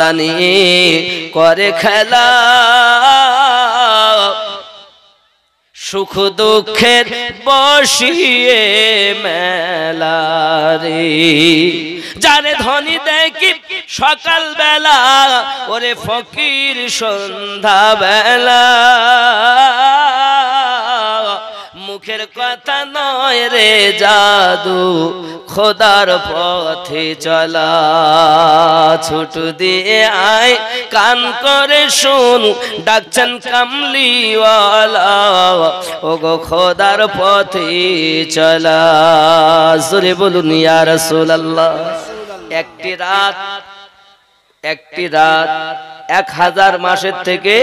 দানি করে খেলা সুখ দুঃখের বসিয়ে মেলা রে যারে ধনী দেখি সকাল বেলা ওরে ফকির সন্ধ্যা বেলা মুখের কথা নয় রে জাদু খোদার পথে চলা ছুট দিয়ে আয় কান করে শুন ডাকছেন কামলিওয়ালা ওগো খোদার পথে চলা জোরে বলুন ইয়া রাসূলুল্লাহ একটি রাত 1000 মাসের থেকে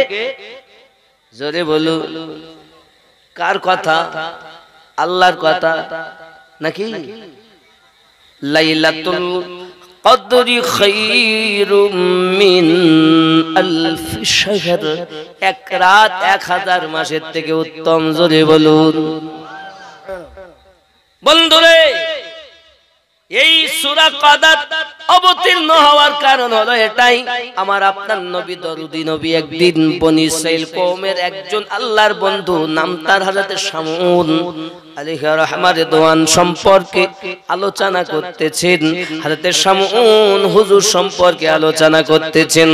জোরে বলুন কার কথা আল্লাহর কথা নাকি লাইলাতুল কদরি খায়রুম মিন আলফ শাহর এক রাত 1000 মাসের থেকে উত্তম জোরে বলুন বন্ধুরে এই সূরা কদর অবতীর্ণ হওয়ার কারণ হলো এটাই আমার আপনার নবী দরুদি নবী একদিন বনি ইসরাইল কওমের একজন আল্লাহর বন্ধু নাম তার হযরত শামউন আলাইহি রাহমাত রিদওয়ান সম্পর্কে আলোচনা করতেছেন হযরত শামউন হুজুর সম্পর্কে আলোচনা করতেছেন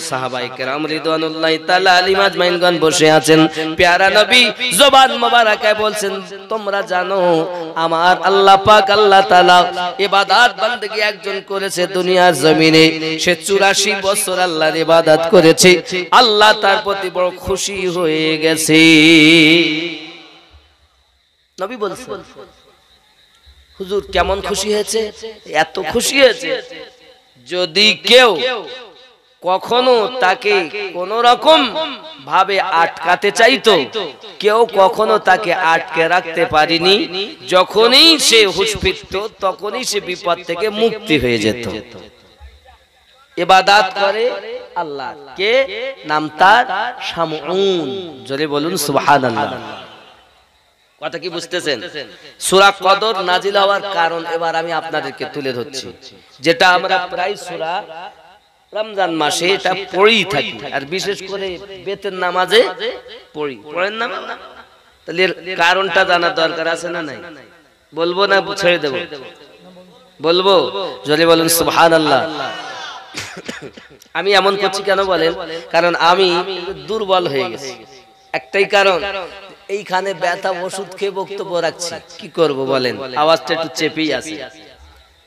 সাহাবায়ে কেরাম রিদওয়ানুল্লাহি তাআলা আলাইহিম আজমাইনগণ বসে আছেন প্যারা নবী জবান মোবারকায় বলছেন তোমরা জানো আমার আল্লাহ পাক আল্লাহ তাআলা ইবাদত বندگی একজন করেছে দুনিয়ার জমিনে সে 84 বছর আল্লাহর ইবাদত করেছে আল্লাহ তার প্রতি বড় খুশি হয়ে গেছে নবী বলছেন হুজুর কেমন খুশি হয়েছে এত খুশি হয়েছে যদি কেউ কখনো তাকে কোন রকম ভাবে আটকাতে চাইতো কেউ কখনো তাকে আটকে রাখতে পারেনি যখনই সে হুঁশ ফিরত তখনই সে বিপদ থেকে মুক্তি হয়ে যেত ইবাদত করে আল্লাহ কে নাম তার শামউন জোরে বলুন সুবহানাল্লাহ কথা কি বুঝতেছেন সূরা কদর নাজিল হওয়ার কারণ এবার আমি আপনাদেরকে তুলে ধরছি যেটা আমরা প্রায় সূরা রমজান মাসে এটা পড়ি থাকি আর বিশেষ করে বেতের নামাজে পড়েন না তাহলে কারণটা জানা দরকার আছে না নাই বলবো না ছেড়ে দেব বলবো জোরে বলুন সুবহানাল্লাহ আমি এমন করছি কেন বলেন কারণ আমি দুর্বল হয়ে গেছি একটাই কারণ এইখানে ব্যথা ওষুধ খেয়ে বক্তব্য রাখছি কি করব বলেন আওয়াজটা একটু চেপেই আছে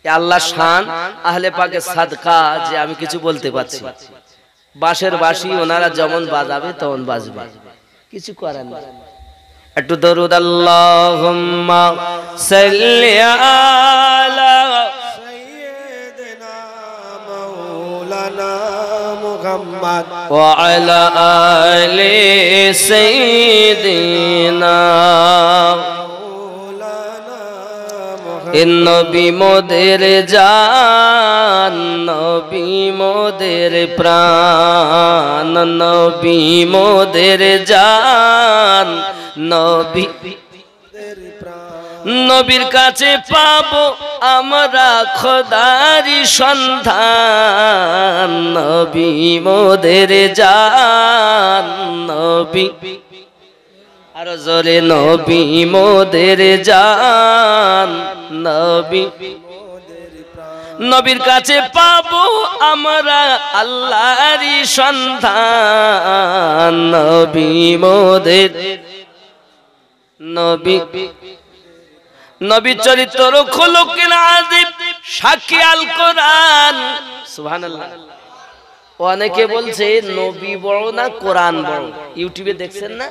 আল্লাহ শান আহলে পাকের সাদকা যে আমি কিছু বলতে পারছি বাঁশের বাঁশি ওনারা যেমন বাজাবে তখন বাজবে কিছু করার নেই একটু দরুদ আল্লাহুম্মা সাল্লি আলা সাইয়্যিদিনা মাওলানা মুহাম্মদ ওয়া আলা আলি সাইয়্যিদিনা নবী মোদের জান নবী মোদের প্রাণ নবী মোদের জান নবী নবীর কাছে পাবো আমরা খোদারি সন্ধান নবী মোদের জান নবী আর জোরে নবী মোদের জান নবী নবীর কাছে পাবো আমরা আল্লাহরই সন্ধান নবী মোদের নবী নবী চরিত্র খুলুকিন আযীম সাক্ষী আল কোরআন সুবহানাল্লাহ অনেকে বলছে নবী বড় না কোরআন বড় ইউটিউবে দেখছেন না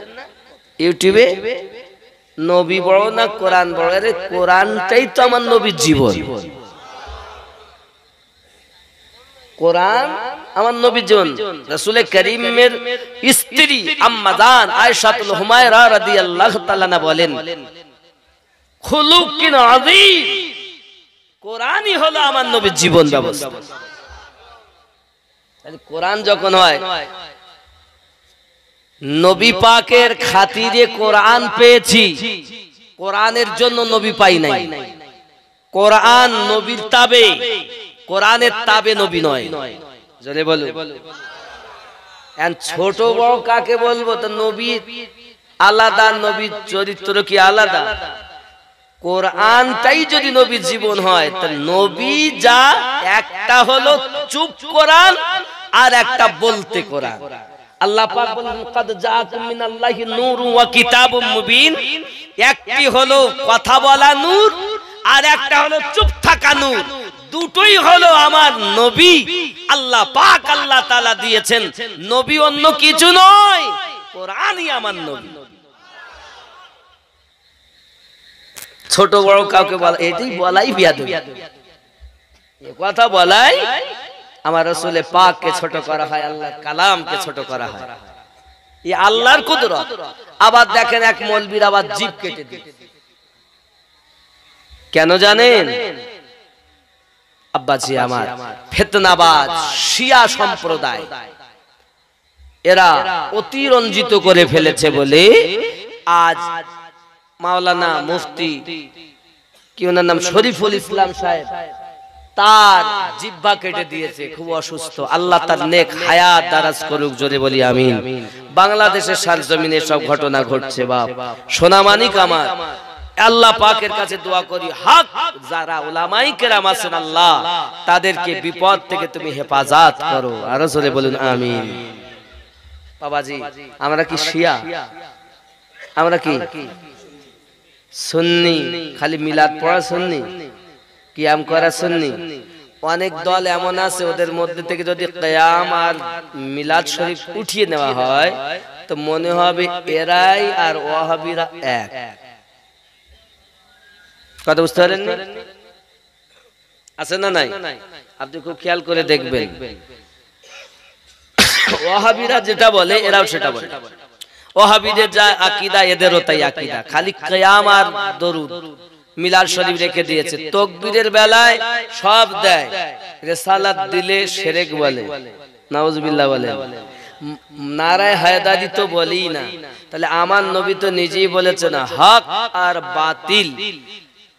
ইউটিউবে নবী বড় না কোরআন বড় আরে কোরআনটাই তো আমার নবীর জীবন কোরআন আমার নবীর জীবন রাসূল করিমের স্ত্রী আম্মা জান আয়েশাতুল হুমায়রা রাদিয়াল্লাহু তাআলা বলেন খুলুকিন আযীম কোরআনই হলো আমার নবীর জীবন ব্যবস্থা তাহলে কোরআন যখন হয় নবী পাকের খাতিরে কোরআন পেয়েছি কোরআনের জন্য নবী পাই নাই কোরআন নবীর তাবে কোরআনের তাবে নবী নয় জোরে বলুন। ছোট বড় কাকে বলবো? তো নবী আলাদা, নবীর চরিত্র কি আলাদা? কোরআনটাই যদি নবীর জীবন হয়, তো নবী যা একটা হলো চুপ কোরআন আর একটা বলতে কোরআন। আল্লাহ পাক বলেন কাদ জাআকুম মিনাল্লাহি নূরুন ওয়া কিতাবুম মুবিন। একটি হলো কথা বলা নূর আর একটা হলো চুপ থাকা নূর। দুটোই হলো আমার নবী। আল্লাহ পাক আল্লাহ তাআলা দিয়েছেন। নবী অন্য কিছু নয়, কোরআনই আমার নবী। ছোট বড় কাউকে বলা, এটাই বলাই বিয়াদবি। এই কথা বলাই আমার রাসূলে পাককে ছোট করা হয়, আল্লাহর কালামকে ছোট করা হয়। এই আল্লাহর কুদরত। আবার দেখেন এক মৌলবীর আবার জিভ কেটে দিল। কেন জানেন? আব্বাজি আমার, ফিতনাবাজ শিয়া সম্প্রদায় এরা অতিরঞ্জিত করে ফেলেছে বলে আজ মাওলানা মুফতি কি ওনার নাম শরীফুল ইসলাম সাহেব, তার জিহ্বা কেটে দিয়েছে, খুব অসুস্থ। আল্লাহ তার নেক হায়াত দারাজ করুক, জোরে বলি আমিন। বাংলাদেশের সরজমিনে সব ঘটনা ঘটছে বাপ। সোনামানিক আমার, আল্লাহ পাকের কাছে দোয়া করি, হক যারা উলামায়ে কেরাম আছেন আল্লাহ তাদেরকে বিপদ থেকে তুমি হেফাজত করো। আর জোরে বলুন আমিন। বাবাজি, আমরা কি শিয়া? আমরা কি সুন্নি? খালি মিলাদ পড়া সুন্নি, কিয়াম করা সুন্নি? অনেক দল এমন আছে, ওদের মধ্যে থেকে যদি কিয়াম আর মিলাদ শরীফ উঠিয়ে নেওয়া হয় তো মনে হবে এরাই আর ওয়াহাবিরা এক। কথা বুঝতে পারেন? আছে না নাই? আপনি খুব খেয়াল করে দেখবেন, ওয়াহাবিরা যেটা বলে এরাও সেটা বলে। ওয়াহাবিদের যা আকীদা এদেরও তাই আকীদা। খালি কিয়াম আর দরুদ মিলাদ শরীফ রেখে দিয়েছে। তাকবীরের বেলায় সব দেয়, রিসালাত দিলে শিরক বলে, নাউজুবিল্লাহ বলে, নারায়ে হায়দারি তো বলেই না। তাহলে আমার নবী তো নিজেই বলেছেন হক আর বাতিল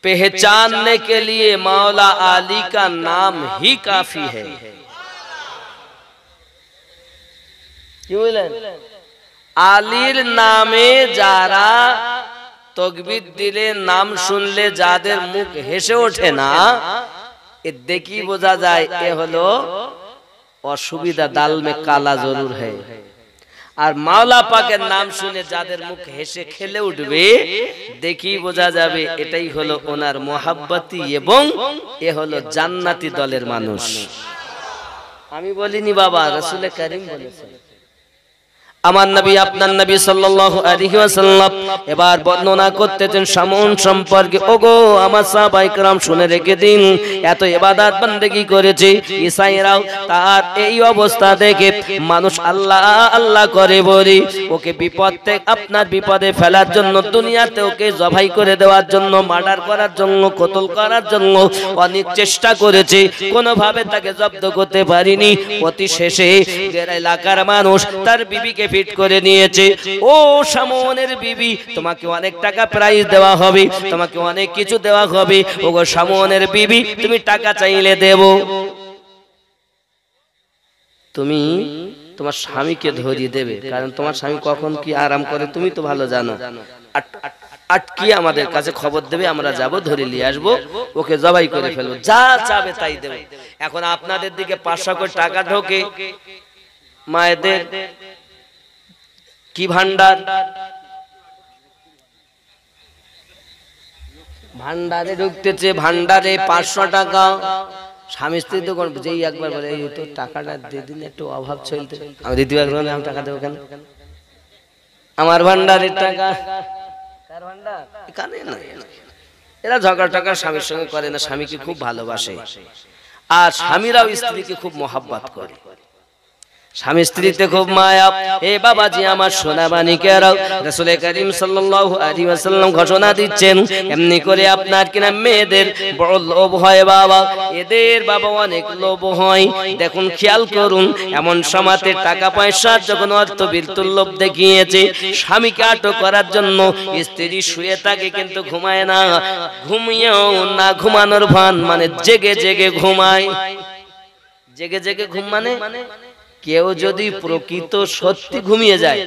पहचानने के लिए मौला अली का नाम ही काफी है। क्यों बोलें? আলীর নামে যারা তাকবীর দিলে, নাম শুনলে যাদের মুখ হেসে ওঠে না, এ দেখি বোঝা যায় এ হলো অসুবিধা, দাল মে কালা জরুর है। আর মাওলা পাকের নাম শুনে যাদের মুখ হেসে খেলে উঠবে, দেখি বোঝা যাবে এটাই হলো ওনার মোহাব্বতি এবং এ হলো জান্নাতি দলের মানুষ। আমি বলিনি বাবা, রাসূল কারীম বলেছেন। আমার নবী, আপনার নবী সাল্লাল্লাহু আলাইহি ওয়াসাল্লাম এবার বর্ণনা করতেছেন শামুন সম্পর্কে। ওগো আমার সাহাবায়ে কেরাম শুনে রেখে দিন, এত ইবাদত বান্দেগি করেছে ঈসাইরাও, তার এই অবস্থা দেখে মানুষ আল্লাহ আল্লাহ করে বলি ওকে বিপদ থেকে, আপনার বিপদে ফেলার জন্য, দুনিয়াতে ওকে জবাই করে দেওয়ার জন্য, মার্ডার করার জন্য, কতল করার জন্য অনেক চেষ্টা করেছে, কোনোভাবে তাকে জব্দ করতে পারিনি। অতি শেষে এলাকার মানুষ তার বিবিকে ফিট করে নিয়েছে। ও শামুনের বিবি, তোমাকে অনেক টাকা প্রাইজ দেওয়া হবে, তোমাকে অনেক কিছু দেওয়া হবে। ওগো শামুনের বিবি, তুমি টাকা চাইলে দেব। তুমি তোমার স্বামীকে ধরিয়ে দেবে, কারণ তোমার স্বামী কখন কি আরাম করে তুমি তো ভালো জানো। আটকিয়ে আমাদের কাছে খবর দেবে, আমরা যাব, ধরে নিয়ে আসবো, ওকে জবাই করে ফেলবো, যা চাবে তাই দেবে। এখন আপনাদের দিকে 500 কোটি টাকা ঢোকে, মায়েদের কি ভান্ডার, ভান্ডারে ঢুকতেছে, ভান্ডারে 500 টাকা। স্বামী স্ত্রী তো যেই একবার বলে এই তো টাকাটা দিয়ে দিন, একটু অভাব চলতে, আমি দিতে পারবো না, আমি টাকা দেবো কেন? আমার ভান্ডারের টাকা, কার ভান্ডার? এখানে না। এরা ঝগড়া টাকা স্বামীর সঙ্গে করে না, স্বামীকে খুব ভালোবাসে, আর স্বামীরাও স্ত্রীকে খুব মহব্বত করে, স্বামী স্ত্রীতে খুব মায়া। এ বাবাজি আমার সোনা মানিকেরাও, রাসূল করিম সাল্লাল্লাহু আলাইহি ওয়াসাল্লাম ঘোষণা দিচ্ছেন, এমনি করে আপনার কিনা মেয়েদের বড় লোভ হয় বাবা, এদের বাবা অনেক লোভ হয়। দেখুন খেয়াল করুন, এমন সমাতে টাকা পয়সা যখন অর্থ বিলতুল লোভ দেখিয়েছে, স্বামীকে আটক করার জন্য স্ত্রী শুয়ে থাকে কিন্তু ঘুমায় না, ঘুমিয়েও না ঘুমানোর ভান, মানে জেগে জেগে ঘুমায়, জেগে জেগে ঘুম মানে কেউ যদি প্রকৃত সত্যি ঘুমিয়ে যায়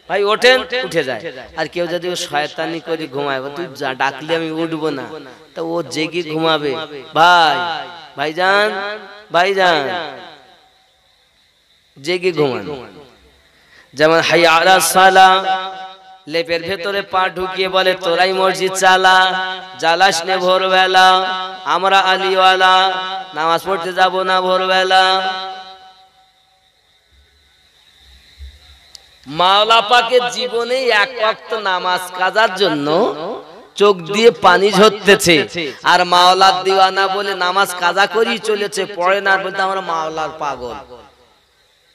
ভাই ওঠেন, উঠে যায়। আর কেউ যদি শয়তানি করে ঘুমায়, তুই ডাকলে আমি উঠবো না, তা ও জেগে ঘুমাবে। ভাইজান ভাইজান জেগে ঘুমান। যেমন হাইয়া আলাস সালাহ, লেপের ভেতরে পা ঢুকিয়ে বলে তোরাই মসজিদ চালা, জ্বালাস নে ভোরবেলা, আমরা আলিওয়ালা নামাজ পড়তে যাব না ভোরবেলা। মাওলা পাকের জীবনে এক ওয়াক্ত নামাজ কাজার জন্য চোখ দিয়ে পানি ঝরতেছে, আর মাওলার দিওয়ানা বলে নামাজ কাজা করি চলেছে, পড়ে না, বলতে আমরা মাওলার পাগল।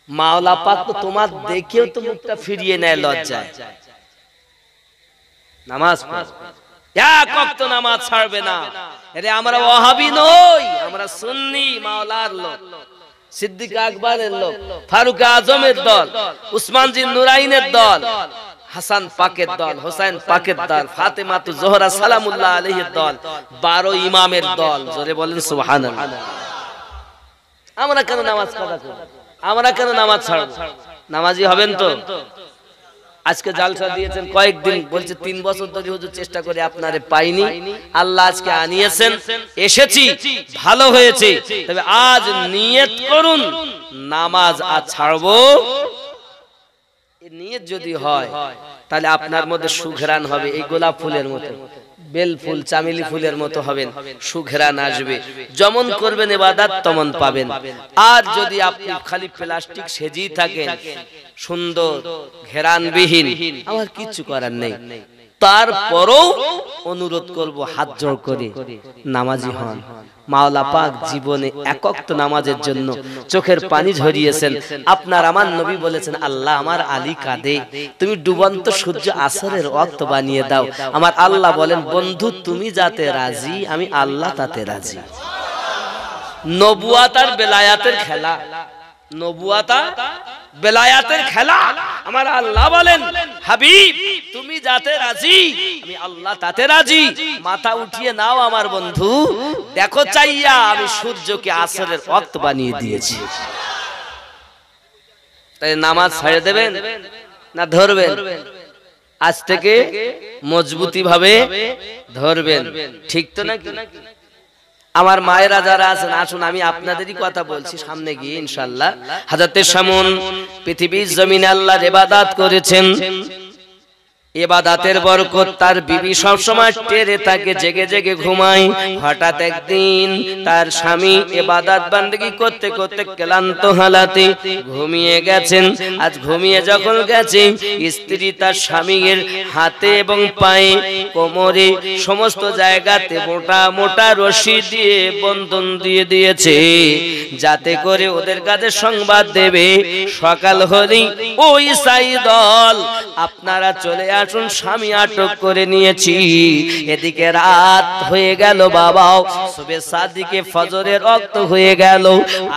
মাওলা পাক তো তোমার দেখেও তো মুখটা ফিরিয়ে নেয় লজ্জায়। নামাজ এক ওয়াক্ত নামাজ ছাড়বে না। আরে আমরা ওয়াহাবি নই, আমরা সুন্নি মাওলার লোক, সিদ্দিক আকবরের লোক, ফারুক আজমের দল, উসমান জি নুরাইনের দল, হাসান পাকের দল, হোসেন পাকের দল, ফাতেমাতু জোহরা সালামুল্লাহ আলাইহির দল, 12 ইমামের দল। জোরে বলেন সুবহানাল্লাহ। আমরা কেন নামাজ কাজা করব? আমরা কেন নামাজ ছাড়ব? নামাজি হবেন তো? আজকে জালসা দিয়েছেন কয়েকদিন, বলছে 3 বছর ধরে হুজুর চেষ্টা করে আপনারে পাইনি, আল্লাহ আজকে আনিয়েছেন, এসেছি, ভালো হয়েছে। তবে আজ নিয়ত করুন নামাজ আজ ছাড়বো। এই নিয়ত যদি হয় তাহলে আপনার মধ্যে সুঘ্রাণ হবে, এই গোলাপ ফুলের মতো, বেল ফুল, চামেলি ফুলের মতো হবেন, সুঘ্রাণ আসবে। যেমন করবেন ইবাদত তেমন পাবেন। আর যদি আপনি খালি প্লাস্টিক সেজেই থাকেন, সুন্দর ঘেরানবিহীন, আমার কিছু করার নেই। তারপরও অনুরোধ করব হাত জোড় করে নামাজি হন। মাওলা পাক জীবনে এক ওয়াক্ত নামাজের জন্য চোখের পানি ঝরিয়েছেন। আপনার আমার নবী বলেছেন, আল্লাহ আমার আলী কাঁদে, তুমি ডুবন্ত সূর্য আসরের ওয়াক্ত বানিয়ে দাও। আমার আল্লাহ বলেন, বন্ধু তুমি যাতে রাজি, আমি আল্লাহ তাতে রাজি। নবুয়াত আর বেলায়াতের খেলা, নবুয়াত আর বেলায়াতের খেলা। আমার আল্লাহ বলেন, হাবিব তুমি যাতে রাজি, আমি আল্লাহ তাতে রাজি। মাথা উঠিয়ে নাও আমার বন্ধু, দেখো চাইয়া আমি সূর্যকে আসরের ওয়াক্ত বানিয়ে দিয়েছি। তাই নামাজ ছেড়ে দেবেন না ধরবেন? আজ থেকে মজবুতি ভাবে ধরবেন, ঠিক তো নাকি? আমার মায়েরা যারা আছেন, আসুন আমি আপনাদেরই কথা বলছি, সামনে গিয়ে ইনশাআল্লাহ। হযরতে শামুন পৃথিবীর জমিনে আল্লাহর ইবাদত করেছেন, ইবাদতের বরকত তার বিবি সব সময় টেরে তাকে জেগে জেগে ঘুমায়। হঠাৎ একদিন তার স্বামী ইবাদত বান্দেগি করতে করতে ক্লান্ত হালাতে ঘুমিয়ে গেছেন। আজ ঘুমিয়ে যখন গেছে, স্ত্রী তার স্বামীর হাতে এবং পায়ে, কোমরে, সমস্ত জায়গাতে মোটা মোটা রশি দিয়ে বন্ধন দিয়ে দিয়েছে, যাতে করে ওদের কাছে সংবাদ দেবে সকাল হলেই ওই সাই দল আপনারা চলে আসুন, স্বামী আটক করে নিয়েছি। এদিকে রাত হয়ে গেল বাবাও, সুবে সাদিকে ফজরের ওয়াক্ত হয়ে গেল।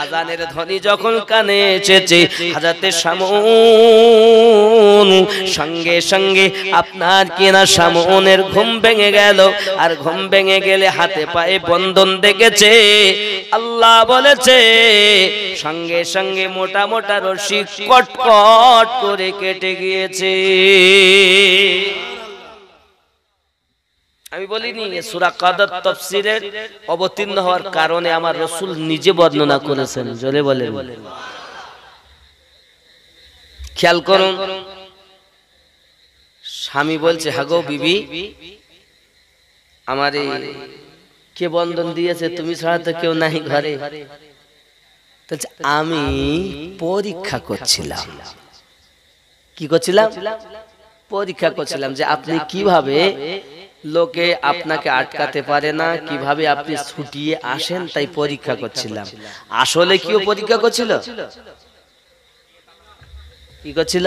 আজানের ধ্বনি যখন কানে এসেছে, হযরতে শামুন সঙ্গে সঙ্গে আপনার কিনা শামুনের ঘুম ভেঙে গেল। আর ঘুম ভেঙে গেলে হাতে পায়ে বন্ধন দেখেছে। আল্লাহ বলেছে, সঙ্গে সঙ্গে মোটা মোটা রশি কটকট করে কেটে গিয়েছে। আমি বলিনি সূরা কদর তাফসীরের অবতীর্ণ হওয়ার কারণে আমার রাসূল নিজে বর্ণনা করেছেন। জোরে বলেন। খেয়াল করুন, স্বামী বলছে, হাগো বিবি, আমারে কে বন্ধন দিয়েছে? তুমি ছাড়া তো কেউ নাই ঘরে। আমি পরীক্ষা করছিলাম। কি করছিলাম? পরীক্ষা করছিলাম যে আপনি কিভাবে লোকে আপনাকে আটকাতে পারে না, কিভাবে আপনি ছুটিয়ে আসেন, তাই পরীক্ষা করছিলাম। আসলে কিও পরীক্ষা করছিল? কি করছিল?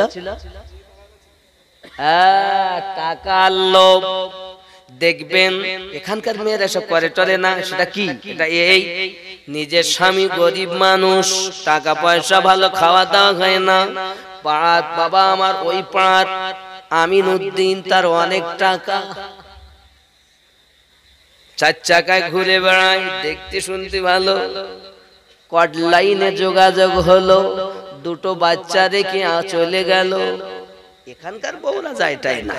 টাকার লোভ। দেখবেন এখানকার মেয়েরা সব করে টরে না, সেটা কি? এটা এই নিজের স্বামী গরিব মানুষ, টাকা পয়সা ভালো, খাওয়া দাওয়া হয় না। পাড়ার বাবা আমার, ওই পাড়ার আমিনউদ্দিন, তার অনেক টাকা, 4 চাকায় ঘুরে বেড়ায়, দেখতে শুনতে ভালো, কট লাইনে যোগাযোগ হলো, দুটো বাচ্চা রেখে চলে গেল। এখানকার বউরা যায়টাই না।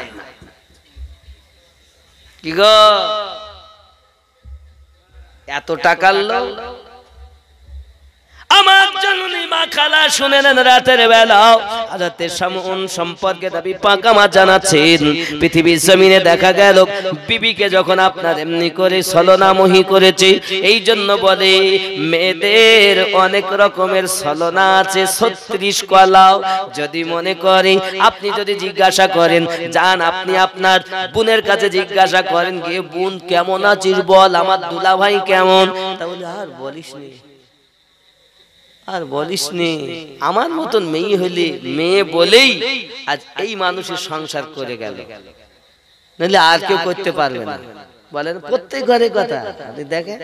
কি গো, এত টাকার লোক? আমার জননী মা খালা শুনে নেন, রাতের বেলা হযরত শামউন সম্পর্কে নবী পাক আমার জানাচ্ছেন, পৃথিবীর জমিনে দেখা গেল বিবিকে যখন আপনার এমনি করে ছলনামোহী করেছে, এই জন্য বলে মেয়েদের অনেক রকমের ছলনা আছে, 36 কলাও। যদি মনে করি, আপনি যদি জিজ্ঞাসা করেন, যান আপনি আপনার বোনের কাছে জিজ্ঞাসা করেন, গিয়ে বোন কেমন আছিস বল, আমার দুলাভাই কেমন, তাহলে আর বলিস নি, আর বলিস নি। আমার মতন মেয়ে হলে, মেয়ে বলেই আজ এই মানুষের সংসার করে গেল, নাহলে আর কেউ করতে পারবে না। বলেন প্রত্যেক ঘরে কথা। আপনি দেখেন,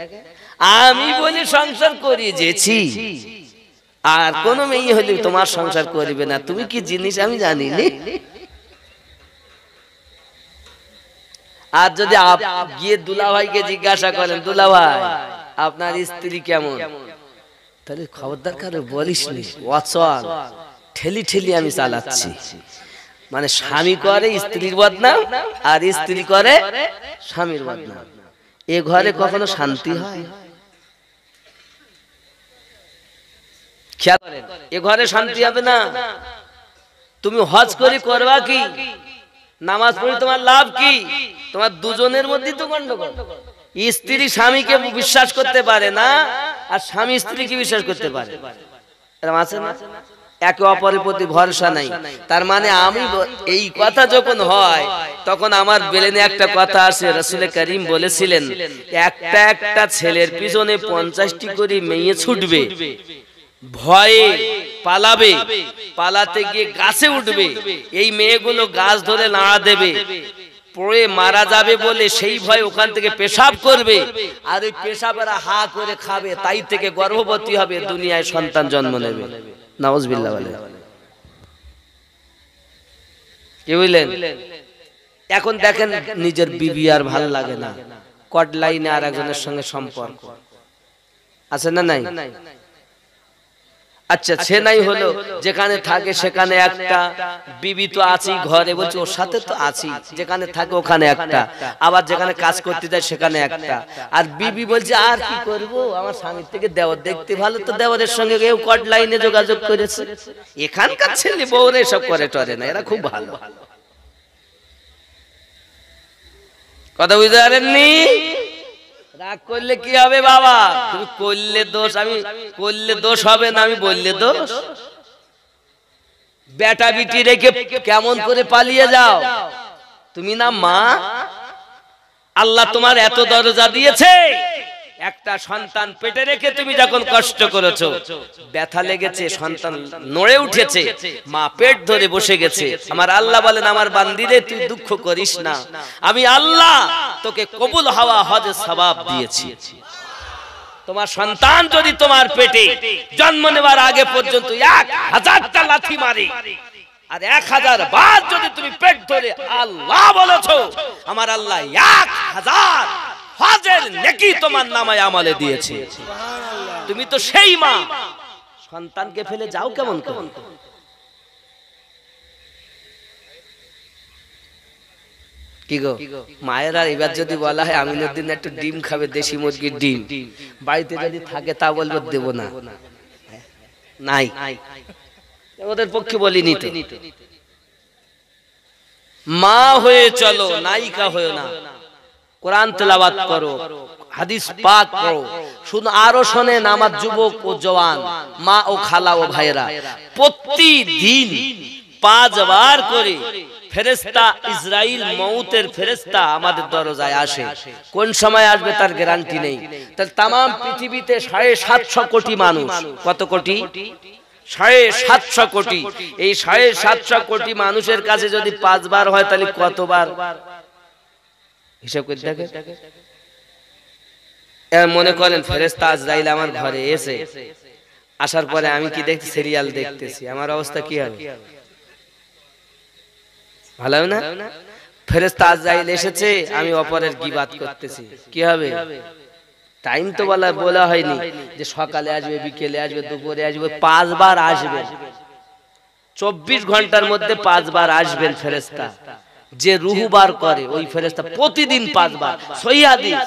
আমি বলি সংসার করিয়ে যেছি, আর কোন মেয়ে হলে তোমার সংসার করবে না, তুমি কি জিনিস আমি জানি নি। আর যদি গিয়ে দুলাভাইকে জিজ্ঞাসা করেন, দুলাভাই আপনার স্ত্রী কেমন, তাহলে খবরদার কারো বলিস নি, অচল ঠেলি ঠেলি আমি চালাচ্ছি। মানে স্বামী করে স্ত্রীর বদনাম, আর স্ত্রী করে স্বামীর বদনাম। এ ঘরে কখনো শান্তি হয়? এ ঘরে শান্তি হবে না। তুমি হজ করে করবা কি, নামাজ পড়ে তোমার লাভ কি? তোমার দুজনের মধ্যে তো গন্ডগোল। স্ত্রী স্বামীকে বিশ্বাস করতে পারে না, আর স্বামী স্ত্রীকে বিশ্বাস করতে পারে, এরকম আছে না? একে অপরের প্রতি ভরসা নাই। তার মানে আমি এই কথা যখন হয়, তখন আমার ব্রেনে একটা কথা আসে, রাসূল করিম বলেছিলেন, একটা একটা ছেলের পিছনে 50টি করে মেয়ে ছুটবে, ভয়ে পালাবে, পালাতে গিয়ে গাছে উঠবে, এই মেয়েগুলো গাছ ধরে নাড়া দেবে, পড়ে মারা যাবে বলে সেই ভয় ওখান থেকে পেশাব করবে, আর ওই পেশাবেরা হা করে খাবে, তাই থেকে গর্ভবতী হবে, দুনিয়ায় সন্তান জন্ম নেবে। নাউজুবিল্লাহ বলে। কি বুঝলেন? এখন দেখেন, নিজের বিবি আর ভাল লাগে না, কট লাইনে আর একজনের সঙ্গে সম্পর্ক আছে না নাই? আচ্ছা, সে নাই হলো, যেখানে থাকে সেখানে একটা, বিবি তো আছি ঘরে, বলছে ওর সাথে তো আছি, যেখানে থাকে ওখানে একটা, আবার যেখানে কাজ করতে যায় সেখানে একটা। আর বিবি বলছে আর কি করব, আমার স্বামীর থেকে দেওয়ার দেখতে ভালো, তো দেওয়ারের সঙ্গে কেউ কট লাইনে যোগাযোগ করেছে। এখানকার ছেলে বউরে সব করে টরে না, এরা খুব ভালো। কথা বুঝতে পারেননি? রাগ করলে কি হবে বাবা? তুমি করলে দোষ, আমি করলে দোষ হবে না, আমি বললে দোষ। বেটা বিটি রেখে কেমন করে পালিয়ে যাও? তুমি না মা? আল্লাহ তোমার এত দরজা দিয়েছে, একটা সন্তান পেটে রেখে তুমি যখন কষ্ট করেছো, ব্যথা লেগেছে, সন্তান নড়ে উঠেছে, মা পেট ধরে বসে গেছে, আমার আল্লাহ বলেন, আমার বান্দিরে তুই দুঃখ করিস না, আমি আল্লাহ তোকে কবুল হওয়া হজের সওয়াব দিয়েছি। তোমার সন্তান যদি তোমার পেটে জন্ম নেবার আগে পর্যন্ত 1000টা লাথি মারে, আর 1000 বার যদি তুমি পেট ধরে আল্লাহ বলেছো, আমার আল্লাহ 1000 হজের নেকি তোমার নামায় আমলে দিয়েছে। তুমি তো সেই মা, সন্তানকে ফেলে যাও কেমন কেমন? কি গো মায়েরা, এবার যদি বলা হয় আমিনুদ্দিন একটু ডিম খাবে, দেশি মুরগির ডিম, বাড়িতে যদি থাকে তা বলবো দেব না, নাই, ওদের পক্ষে বলিনি তো। মা হয়ে চলো, নায়িকা হয়ে না। কোরআন তেলাওয়াত করো, হাদিস পাক পড়ো। শুধু আরো শোনেন আমার যুবক ও জওয়ান মা ও খালা ও ভাইরা, প্রতিদিন 5 বার করে ফেরেশতা ইসরাইল, মউতের ফেরেশতা আমাদের দরজায় আসে। কোন সময় আসবে তার গ্যারান্টি নেই। তাহলে তাম পৃথিবীতে 750 কোটি মানুষ, কত কোটি? 750 কোটি। এই 750 কোটি মানুষের কাছে যদি 5 বার হয়, তাহলে কতবার হিসাব করে দেখে। মনে করেন ফেরেশতা আজরাইল আমার ঘরে এসে, আসার পরে আমি কি দেখছি? সিরিয়াল দেখতেছি, আমার অবস্থা কি হবে? ভালো না? ফেরেশতা আজরাইল এসেছে, আমি অপরের গীবাত করতেছি, কি হবে? টাইম তো বলা হয়নি যে সকালে আসবে, বিকেলে আসবে, দুপুরে আসবে, 5 বার আসবেন। 24 ঘন্টার মধ্যে 5 বার আসবেন ফেরেশতা। যে রূহ বার করে ওই ফেরেশতা প্রতিদিন 5 বার। সহিহ হাদিস,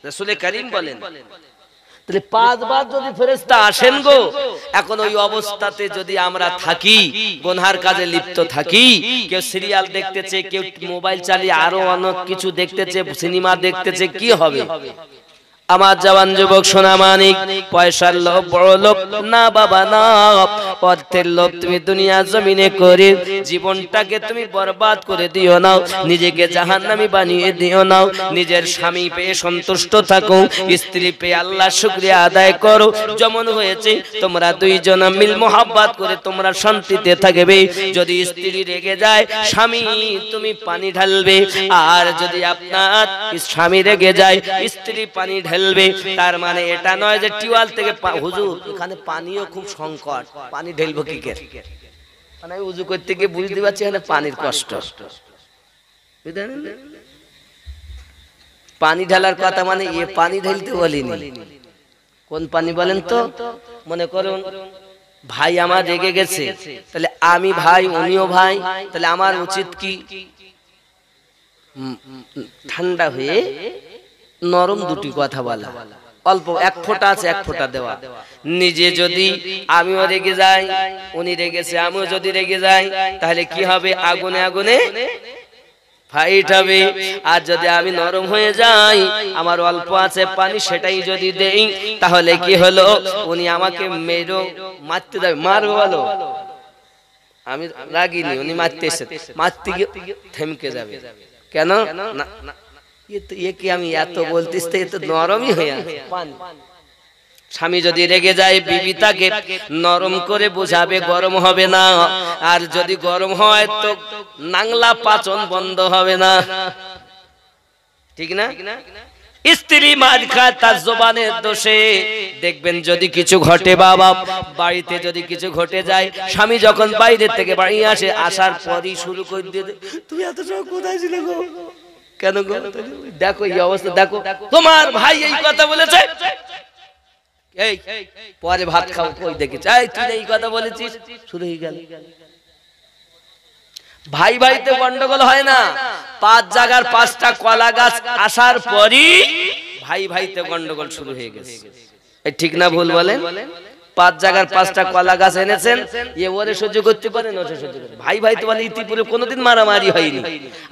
রাসূল করিম বলেন। তাহলে 5 বার যদি ফেরেশতা আসেন গো, এখন ওই অবস্থাতে যদি আমরা থাকি, গুনহার কাজে লিপ্ত থাকি, কেউ সিরিয়াল দেখতেছে, কেউ মোবাইল চালিয়ে আরো অনেক কিছু দেখতেছে, সিনেমা দেখতেছে, কি হবে? আমার জওয়ান যুবক সোনা মানিক, পয়সার লোভ, বড় লোভ না বাবা না। অর্থের লোভ তুমি দুনিয়া জমিনে করে জীবনটাকে তুমি বরবাদ করে দিও না, নিজেকে জাহান্নামী বানিয়ে দিও না। নিজের স্বামী পেয়ে সন্তুষ্ট থাকো, স্ত্রী পেয়ে আল্লাহ শুকরিয়া আদায় করো। যেমন হয়েছে তোমরা দুইজন মিল মোহাব্বত করে তোমরা শান্তিতে থাকবে। যদি স্ত্রী রেগে যায়, স্বামী তুমি পানি ঢালবে। আর যদি আপনার স্বামী রেগে যায়, স্ত্রী পানি ঢেলবে। তার মানে এটা নয় যে টিউবওয়েল থেকে হুজুর এখানে পানিও খুব সংকট, পানি ঢেলবো কি করে? মানে আমি উজু করতে গিয়ে বুঝতে পারছি এখানে পানির কষ্ট। পানি ঢালার কথা মানে এ পানি ঢেলতে বলিনি। কোন পানি বলেন তো? মনে করুন ভাই আমার রেগে গেছে, তাহলে আমি ভাই, উনিও ভাই, তাহলে আমার উচিত কি ঠান্ডা হয়ে নরম দুটি কথা বলা, অল্প 1 ফোঁটা আছে 1 ফোঁটা দেওয়া। নিজে যদি আমিও রেগে যাই, উনি রেগেছে, আমিও যদি রেগে যাই, তাহলে কি হবে? আগুনে আগুনে ফাইট হবে। আর যদি আমি নরম হয়ে যাই, আমার অল্প আছে পানি, সেটাই যদি দেই, তাহলে কি হলো? উনি আমাকে মেরো মারতে যাবে, মারবে বলো, আমি রাগিনি, উনি মারতে এসে মারতে গিয়ে থেমকে যাবে। কেন না? আমি এত বলতেছি তো এ তো নরমই হয়ে আছে পানি। স্বামী যদি রেগে যায়, বিবি তাকে নরম করে বোঝাবে, গরম হবে না। আর যদি গরম হয় তো নাংলা পাচন বন্ধ হবে না, ঠিক না? স্ত্রী মার খায় তার জবানের দোষে। দেখবেন যদি কিছু ঘটে, বাবা বাড়িতে যদি কিছু ঘটে যায়, স্বামী যখন বাইরে থেকে বাড়ি আসে, আসার পরই শুরু করে দিয়ে, তুমি এত সময় কোথায় ছিলে গো? কেন গো? দেখো এই অবস্থা, দেখো তোমার ভাই এই কথা বলেছে, এই পরে ভাত খাও, কই দেখেছি তুই এই কথা বলেছিস, শুরু হয়ে গেল। ভাই ভাইতে গন্ডগোল হয় না, 5 জায়গার 5টা কলা গাছ আসার পরই ভাই ভাইতে গন্ডগোল শুরু হয়ে গেছে। এই ঠিক না ভুল বলেন? 5 জায়গার 5টা কলা গাছ এনেছেন, এ ওরে সহ্য করতে পারেন, ওরে সহ্য করতে, ভাই ভাই তো বলে ইতিপূর্বে কোনোদিন মারামারি হয়নি।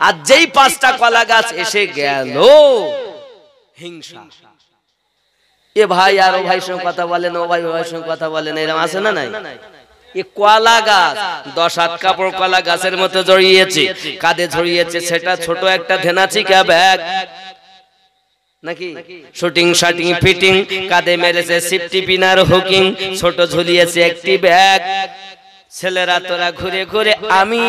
আর যেই 5টা কলা গাছ এসে গেল, হিংসা। এ ভাই আর ও ভাইয়ের সঙ্গে কথা বলেন, ও ভাই ও ভাইয়ের সঙ্গে কথা বলেন, এরকম আছে না নাই? এ কলা গাছ 10-8 কাপড় কলা গাছের মতো জড়িয়েছে, কাঁধে জড়িয়েছে, সেটা ছোট একটা ধেনাচিকা ব্যাগ নাকি, শুটিং শাটিং ফিটিং, কাঁধে মেরেছে সিফটি পিনার হুকিং, ছোট ঝুলিয়েছে একটি ব্যাগ। ছেলেরা তোরা ঘুরে ঘুরে আমি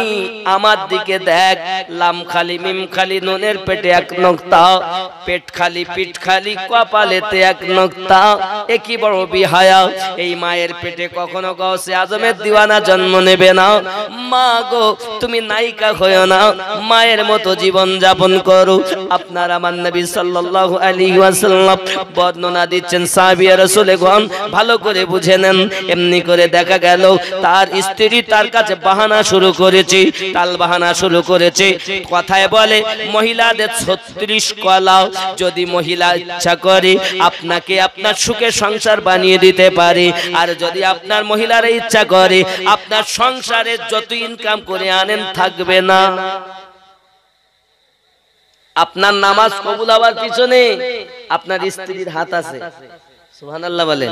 আমার দিকে দেখ, লাম খালি মিম খালি নুনের পেটে 1 নোক্তা, পেট খালি পিঠ খালি কপালেতে 1 নোক্তা। এ কি বড় বিহায়া, এই মায়ের পেটে কখনো গৌসে আজমের দিওয়ানা জন্ম নেবে না। মা গো তুমি নায়িকা হয়ো না, মায়ের মতো জীবন যাপন করো। আপনার আমার নবী সাল্লাল্লাহু আলাইহি ওয়াসাল্লাম বর্ণনা দিচ্ছেন, সাহাবী রাসূলগণ ভালো করে বুঝে নেন। এমনি করে দেখা গেল তার স্ত্রী তার কাছে বাহানা শুরু করেছে, তাল বাহানা শুরু করেছে। কথায় বলে মহিলাদের 36 কলা, যদি মহিলা ইচ্ছা করে আপনাকে আপনার সুখে সংসার বানিয়ে দিতে পারে। আর যদি আপনার মহিলারা ইচ্ছা করে আপনার সংসারে যত ইনকাম করে আনেন থাকবে না। আপনার নামাজ কবুল হওয়ার পিছনে আপনার স্ত্রীর হাত আছে, সুবহানাল্লাহ বলেন।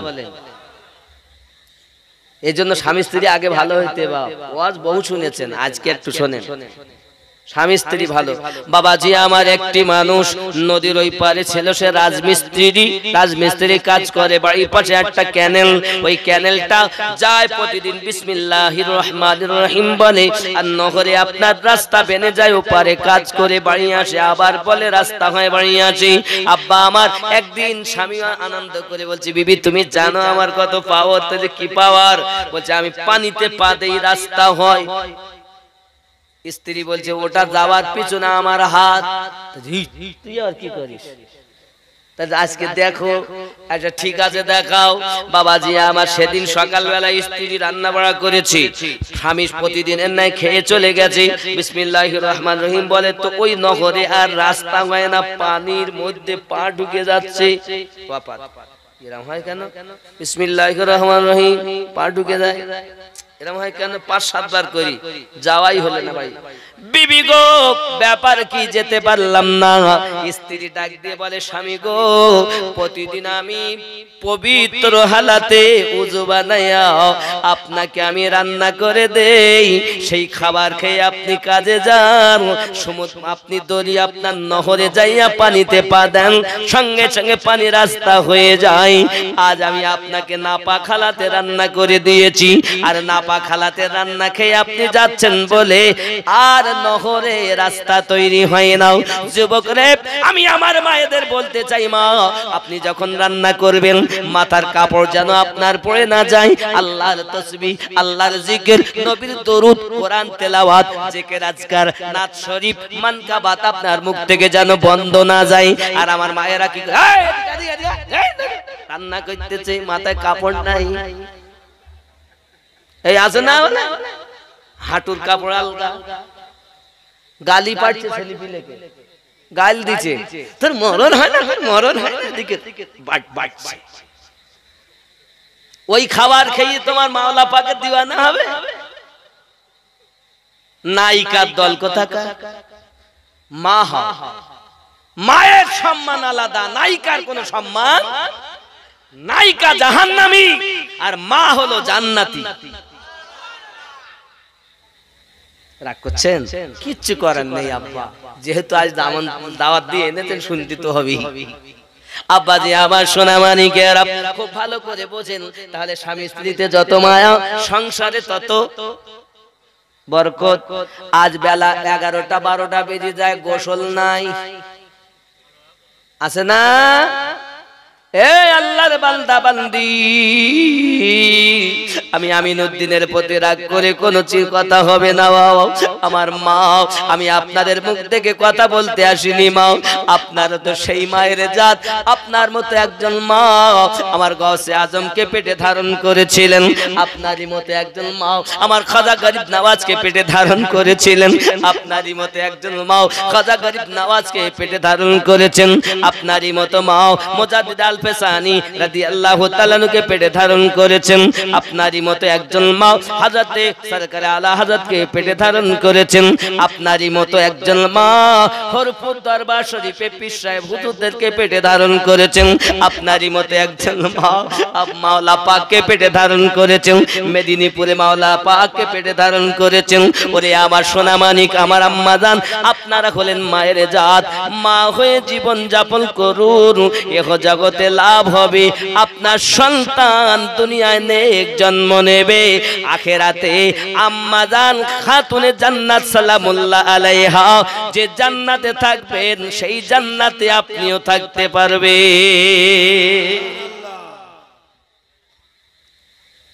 এই জন্য স্বামী স্ত্রী আগে ভালো হইতে, ওয়াজ বহু শুনেছেন, আজকে একটু শোনেন। স্বামী স্ত্রী ভালো। বাবাজি আমার একটি মানুষ নদীর ওই পারে ছিল, সে রাজমিস্ত্রি কাজ করে, বাড়ির পাশে একটা ক্যানেল, ওই ক্যানেলটা যায় প্রতিদিন বিসমিল্লাহির রহমানির রহিম বলে, আর নহরে আপনার রাস্তা বেনে যায়, ওপারে কাজ করে বাড়ি আসে, আবার বলে রাস্তা হয় বাড়ি আসে। আব্বা আমার একদিন স্বামী আনন্দ করে বলছে, বিবি তুমি জানো আমার কত পাওয়ার? তো কি পাওয়ার? বলছে আমি পানিতে পা দেই রাস্তা হয়। স্ত্রী বলছে ওটা যাওয়ার পিছনে আমার হাত। তুই আর কি করিস? আজকে দেখো আচ্ছা ঠিক আছে দেখাও বাবাজি আমার সেদিন সকালবেলা স্ত্রী রান্না বাড়া করেছি স্বামী প্রতিদিনের নাই খেয়ে চলে গেছে বিসমিল্লাহির রহমানির রহিম বলে তো ওই নহরে আর রাস্তা হয় না পানির মধ্যে পা ঢুকে যাচ্ছে বাবা এরকম হয় কেন বিসমিল্লাহির রহমানির রহিম পা ঢুকে যায় এরকম হয় কেন ৫-৭ বার করি যাওয়াই হলো না ভাই বিবি গো ব্যাপার কি যেতে পারলাম না স্ত্রী ডাক দিয়ে বলে স্বামী গো প্রতিদিন আমি পবিত্র হালাতে উযু বানায়া আপনাকে আমি রান্না করে দেই সেই খাবার খেয়ে আপনি কাজে যান সমুদ্র আপনি দড়ি আপনার নহরে যাইয়া পানিতে পা দেন সঙ্গে সঙ্গে পানি রাস্তা হয়ে যায় আজ আমি আপনাকে নাপাক হালাতে রান্না করে দিয়েছি আর নাপাক হালাতে রান্না খেয়ে আপনি যাচ্ছেন বলে আর নহরে রাস্তা তৈরি হয় না যুবক রে আমি আমার মায়েদের বলতে চাই মা আপনি যখন রান্না করবেন মাথার কাপড় যেন আপনার পড়ে না যায় আল্লাহর তাসবিহ আল্লাহর জিকির নবীর দরুদ কোরআন তেলাওয়াত জিকির আজকার নাত শরীফ মানকাবাত আপনার মুখ থেকে যেন বন্ধ না যায় আর আমার মায়েরা কি রান্না করতেছে মাথায় কাপড় নাই এই আছে না হাঁটুর কাপড় আলগা গালি পাচ্ছে ছেলে পিলেকে গাল দিচ্ছে তোর মরণ হয় না মরণ হয় এদিকে বাট বাট ওই খাবার খেয়ে তোমার মাওলা পাকের দিওয়ানা হবে নায়িকার দল কোথাকার মা মায়ের সম্মান আলাদা নায়িকার কোনো সম্মান নায়িকা জাহান্নামী আর মা হলো জান্নাতি রাগ করছেন কিচ্ছু করার নেই আব্বা যেহেতু আজ দাওয়াত দিয়ে এনেছেন শুনতে তো হবেই আব্বা যে আমার সোনা মানিকেরা খুব ভালো করে বোঝেন তাহলে স্বামী স্ত্রীতে যত মায়া সংসারে তত বরকত আজ বেলা 11টা 12টা বেজে যায় গোসল নাই আছে না এই আল্লাহর বান্দা বান্দি আমি আমিনউদ্দিনের প্রতি রাগ করে কোনো কথা হবে না আমার মা আমি আপনাদের মুখ থেকে কথা বলতে আসিনি মা আপনারও তো সেই মায়ের জাত আপনার মতো একজন মা আমার গাউসে আজমকে পেটে ধারণ করেছিলেন আপনারই মতো একজন মা আমার খাজা গরিব নওয়াজকে পেটে ধারণ করেছিলেন আপনারই মতো একজন মা খাজা গরিব নওয়াজকে পেটে ধারণ করেছেন আপনারই মতো মা মুজাদ্দিদ আল পেশানি রাদিয়াল্লাহু তাআলা নুকে পেটে ধারণ করেছেন আপনারই মতো একজন মা হযরতে সরকার আলা হযরতকে পেটে ধারণ করেছেন আপনারই মতো একজন মা হরপুর দরবার শরীফে পীর সাহেব হুজুরদেরকে পেটে ধারণ করেছেন আপনারই মতো একজন মা মাওলা পাককে পেটে ধারণ করেছেন মেদিনীপুরে মাওলা পাককে পেটে ধারণ করেছেন ওরে আমার সোনা মানিক আমার আম্মা জান আপনারা হলেন মায়ের জাত মা হয়ে জীবন যাপন করুন এহ জগতে লাভ হবে আপনার সন্তান দুনিয়ায় নেক জন্ম নেবে আখিরাতে আম্মা জান খাতুনে জান্নাত সালামুল্লাহ আলাইহা যে জান্নাতে থাকবেন সেই জান্নাতে আপনিও থাকতে পারবেন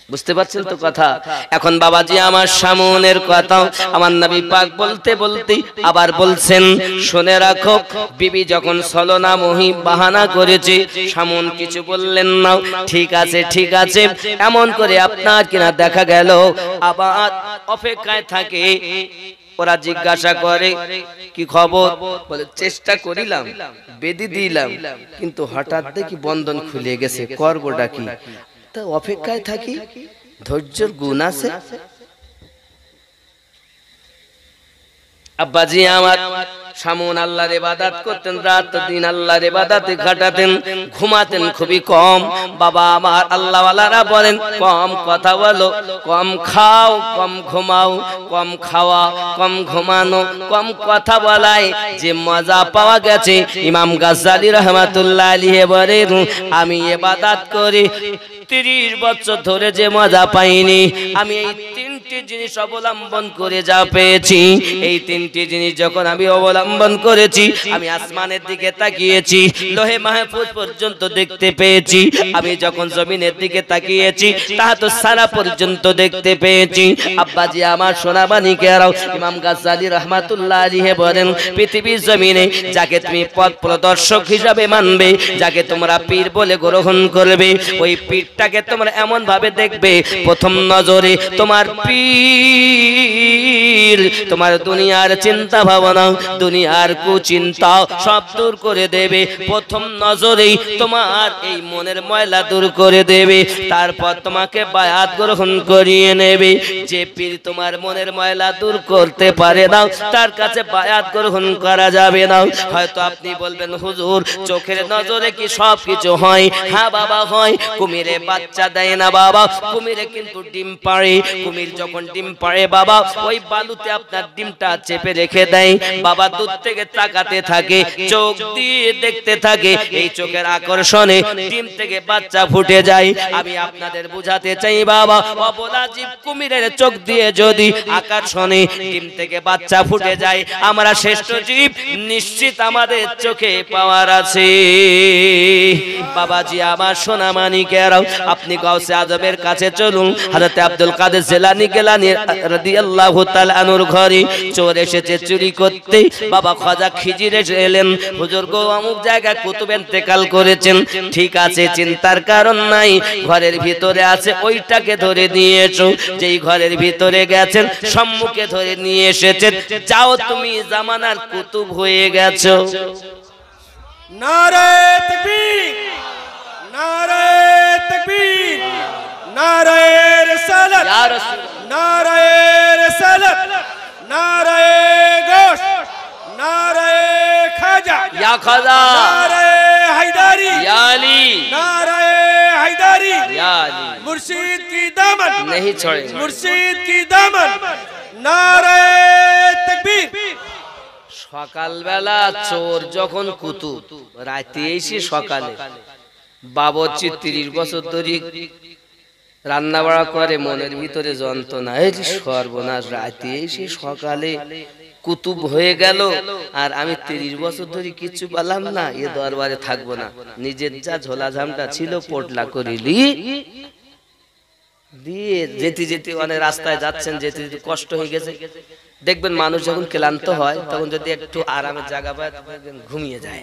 বুঝতে পারছেন তো কথা এখন বাবাজি আমার সামনের কথা আমার নবী পাক বলতে বলতে আবার বলছেন শুনে রাখো বিবি যখন ছলনা মহি বাহানা করেছে সামন কিছু বললেন না ঠিক আছে এমন করে আপনার কিনা দেখা গেল আবার অপেক্ষায় থাকে ওরা জিজ্ঞাসা করে কি খবর বলে চেষ্টা করিলাম বেদি দিলাম কিন্তু হঠাৎ দেখি বন্ধন খুলে গেছে করবটা কি অপেক্ষায় থাকি ধৈর্যের গুণ আছে আব্বাজি আমার সামন আল্লাহর ইবাদত করতেন রাত দিন আল্লাহর ইবাদতে কাটাতেন ঘুমাতেন খুবই কম বাবা আমার আল্লাহওয়ালারা বলেন কম কথা বলো কম খাও কম ঘুমাও কম খাওয়া কম ঘুমানো কম কথা বলায় যে মজা পাওয়া গেছে ইমাম গাজ্জালী রাহমাতুল্লাহ আলাইহি বলেন আমি ইবাদত করি 30 বছর ধরে যে মজা পাইনি আমি এই তিনটি জিনিস অবলম্বন করে যা পেয়েছি, এই তিনটি জিনিস যখন আমি অবলম্বন করেছি, আমি আসমানের দিকে তাকিয়েছি, লোহে মাহফুজ পর্যন্ত দেখতে পেয়েছি, আমি যখন জমিনের দিকে তাকিয়েছি তাহাত সারা পর্যন্ত দেখতে পেয়েছি। আব্বাজি আমার সোনাবানিকেরাও, ইমাম গাজ্জালী রাহমাতুল্লাহ আলাইহি বলেন, পৃথিবীর জমিনে যাকে তুমি পথ প্রদর্শক হিসাবে মানবে, যাকে তোমরা পীর বলে গ্রহণ করবে, ওই পীরটাকে তোমরা এমন ভাবে দেখবে, প্রথম নজরে তোমার পীর তোমার দুনিয়ার চিন্তা ভাবনা, দুনিয়ার কুচিন্তা সব দূর করে দেবে। প্রথম নজরেই তোমার এই মনের ময়লা দূর করে দেবে, তারপর তোমাকে বায়াত গ্রহণ করিয়ে নেবে। যে পীর তোমার মনের ময়লা দূর করতে পারে না, তার কাছে বায়াত গ্রহণ করা যাবে না। হয়তো আপনি বলবেন, হুজুর চোখের নজরে কি সব কিছু হয়? হ্যাঁ বাবা হয়। কুমিরে বাচ্চা দেয় না বাবা, কুমিরে কিন্তু ডিম পাড়ে। কুমির যখন ডিম পাড়ে বাবা, ওই বালুতে আপনার ডিমটা চেপে রেখে দেয়। বাবা দূর থেকে তাকাতে থাকে, চোখ দিয়ে দেখতে থাকে, এই চোখের আকর্ষণে ডিম থেকে বাচ্চা ফুটে যায়। আমি আপনাদের বুঝাতে চাই বাবা, অবলা জীব কুমিরের চোখ দিয়ে যদি আকর্ষণে ডিম থেকে বাচ্চা ফুটে যায়, আমরা শ্রেষ্ঠ জীব নিশ্চিত আমাদের চোখে পাওয়ার আছে। বাবাজি আমার সোনা মানিকেরাও, আপনি গাউসে আজমের কাছে চলুন। হযরত আব্দুল কাদের জিলানী গিলানী রাদিয়াল্লাহু তাআলা আনহুর ঘরে চোর এসেছে চুরি করতে। বাবা খাজা খিজির এলেন, হুজুর গো অমুক জায়গায় কুতুব ইন্তেকাল করেছেন। ঠিক আছে, চিন্তার কারণ নাই, ঘরের ভিতরে আছে, ওইটাকে ধরে নিয়ে এসো। যেই ঘরের ভিতরে গেছেন, সম্মুখে ধরে নিয়ে এসেছেন, যাও তুমি জামানার কুতুব হয়ে গেছো। নারে তাকবীর, নারে তাকবীর, নারে রিসালাত, ইয়া রাসূল, নারে রিসালাত, নারে গোশ, নারে খাজা, ইয়া খাজা, নারে হায়দারি, ইয়া আলী, नारे हैदरी, ইয়া আলী, मुर्शिद की दामन नहीं छोड़े, मुर्शिद की दामन, नारे तकबीर। সকালবেলা চোর যখন কুতুব, রাতে এসে সকালে বাবরচি 30 বছর ধরে রান্না বাড়া করে, মনের ভিতরে যন্ত্রণা, এই সর্বনাশ, রাতে এসে সকালে কুতুব হয়ে গেল, আর আমি 30 বছর ধরে কিছু পেলাম না, এ দরবারে থাকবো না। নিজের যা ঝোলাঝামটা ছিল পোটলা করিলি দিয়ে যেতে যেতে অনেক রাস্তায় যাচ্ছেন, যেতে যেতে কষ্ট হয়ে গেছে। দেখবেন মানুষ যখন ক্লান্ত হয় তখন যদি একটু আরামের জায়গা পায় ঘুমিয়ে যায়।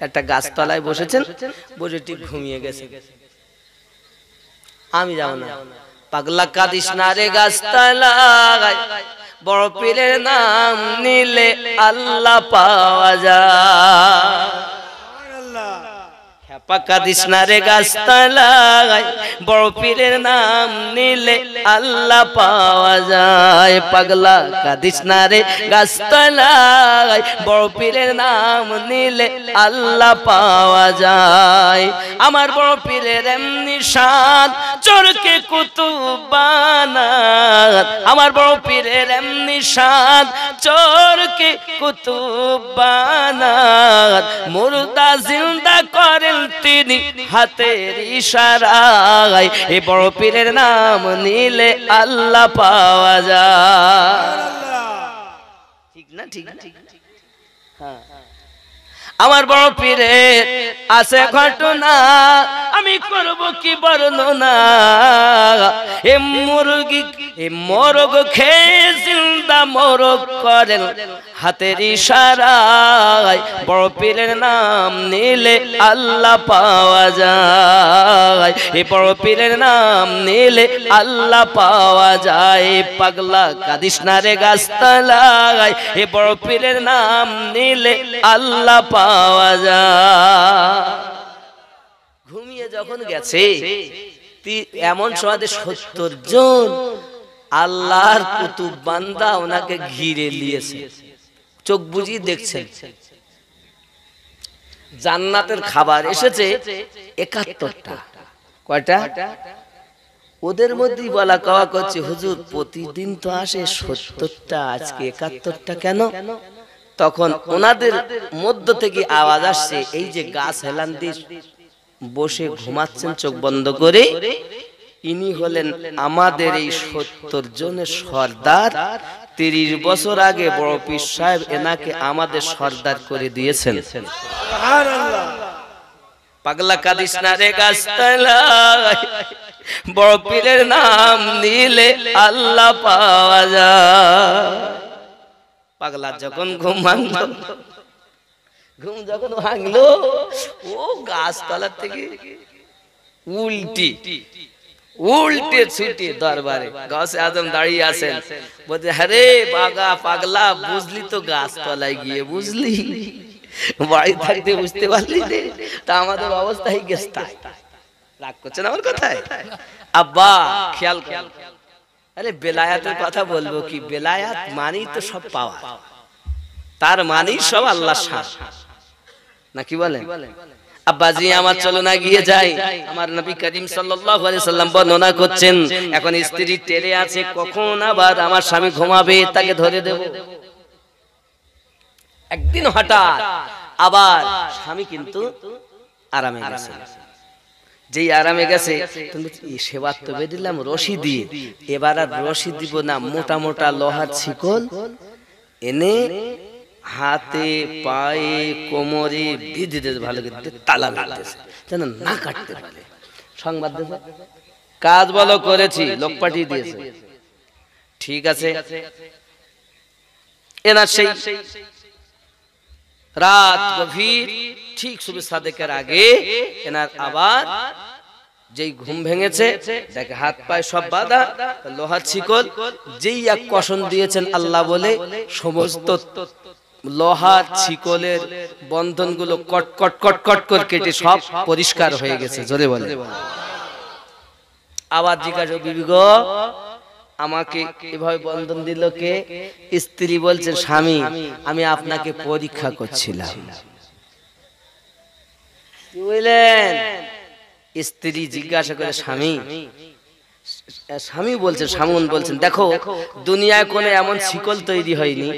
একটা গাছতলায় বসেছেন, বসে ঠিক ঘুমিয়ে গেছে। আমি যাব না, পাগলা কাঁদিস না রে গাছতলায়, বড় পীরের নাম নিলে আল্লাহ পাওয়া যায়। কাঁদিস না রে গাছতলায়, বড় পীরের নাম নিলে আল্লাহ পাওয়া যায়। পাগলা কাঁদিস না রে গাছতলায়, বড় পীরের নাম নিলে আল্লাহ পাওয়া যায়। আমার বড় পীরের এমনি শান, চোরকে কুতুব বানাত। আমার বড় পীরের এমনি শান, চোরকে কুতুব বানাত। মুর্দা জিন্দা করেন তিনি হাতের ইশারায়, এ বড় পীরের নাম নিলে আল্লাহ পাওয়া যায়। ঠিক না? ঠিক না? হ্যাঁ, আমার বড় পীরের আছে ঘটনা, আমি করব কি বর্ণনা। এ মুরগি এ মোরগ খেয়ে জিন্দা মোরগ করেন হাতের ইশারায়, বড় পীরের নাম নিলে আল্লাহ পাওয়া যায়। এ বড় পীরের নাম নিলে আল্লাহ পাওয়া যায়। পাগলা কাঁদিস না রে গাছতলায়, এ বড় পীরের নাম নিলে আল্লাহ পাওয়া যায়। ঘুমিয়ে যখন গেছে, এমন সময় 70 জন আল্লাহর কুতুব বান্দা ওনাকে ঘিরে নিয়েছে, চোখ বুজিয়ে দেখছেন। জান্নাতের খাবার এসেছে 71টা। কয়টা? ওদের মধ্যেই বলা কওয়া করছে, হুজুর প্রতিদিন তো আসে 70টা, আজকে 71টা কেন? তখন ওনাদের মধ্য থেকে আওয়াজ আসছে, এই যে গাছ হেলান দিয়ে বসে ঘুমাচ্ছেন চোখ বন্ধ করে, ইনি হলেন আমাদের এই 70 জনের সর্দার। 30 বছর আগে বড় পীর সাহেব এনাকে আমাদের সর্দার করে দিয়েছেন। সুবহানাল্লাহ। পাগলা কাদিস না রে গাছতলা, বড় পীরের নাম নিলে আল্লাহ পাওয়া যায়। পাগলা যখন ঘুম ভাঙলো ও গাছতলা থেকে উল্টে ছুটে দরবারে গাছে আজম দাঁড়িয়ে আছেন। বলছে আরে পাগলা বুঝলি তো গাছতলায় গিয়ে বুঝলি, বাড়ি থাকতে বুঝতে পারলি রে, তা আমাদের অবস্থা হয়ে গেছে। তাই রাগ করছেন আমার কথায়? আব্বা খেয়াল কর, আরে বেলায়াতের কথা বলবো কি, বেলায়াত মানেই তো সব পাওয়া, তার মানেই সব আল্লাহর শান, নাকি বলেন? আব্বাজি আমার চলো না গিয়ে যাই। আমার নবী করিম সাল্লাল্লাহু আলাইহি সাল্লাম বর্ণনা করছেন, এখন স্ত্রী টেরে আছে, কখন আবার আমার স্বামী ঘুমাবে তাকে ধরে দেব। একদিন হঠাৎ আবার স্বামী কিন্তু আরামে গেছে। যেই আরামে গেছে তুমি সেবার তো বেঁধিলাম রশি দিয়ে, এবার আর রশি দিব না, মোটা মোটা লোহার শিকল এনে হাতে পায়ে কোমরে বেঁধে দিতে, ভালো করে তালা লাগতেছে যেন না কাটতে পারে। সংবাদ দিয়েছে, কাজ বলো করেছি, লোক পাঠিয়ে দিয়েছে। ঠিক আছে, এনার সেই রাত গভীর, ঠিক সুবহ সাদেকের আগে এনার আবার যেই ঘুম ভেঙেছে, দেখে হাত পায়ে সব বাঁধা, লোহার শিকল, যেই এক কষণ দিয়েছেন আল্লাহ বলে, সমস্ত লোহার শিকলের বন্ধনগুলো কট কট কট কট করে কেটে সব পরিষ্কার হয়ে গেছে। জোরে বলে। আবার জিজ্ঞাসা, বিবি গো আমাকে এভাবে বন্ধন দিল কে? স্ত্রী বলছেন, স্বামী আমি আপনাকে পরীক্ষা করছিলাম। কি বললেন? স্ত্রী জিজ্ঞাসা করে, স্বামী? স্বামী বলছেন, স্বামী বলছেন, দেখো দুনিয়ায় কোনো এমন শিকল তৈরি হয়নি,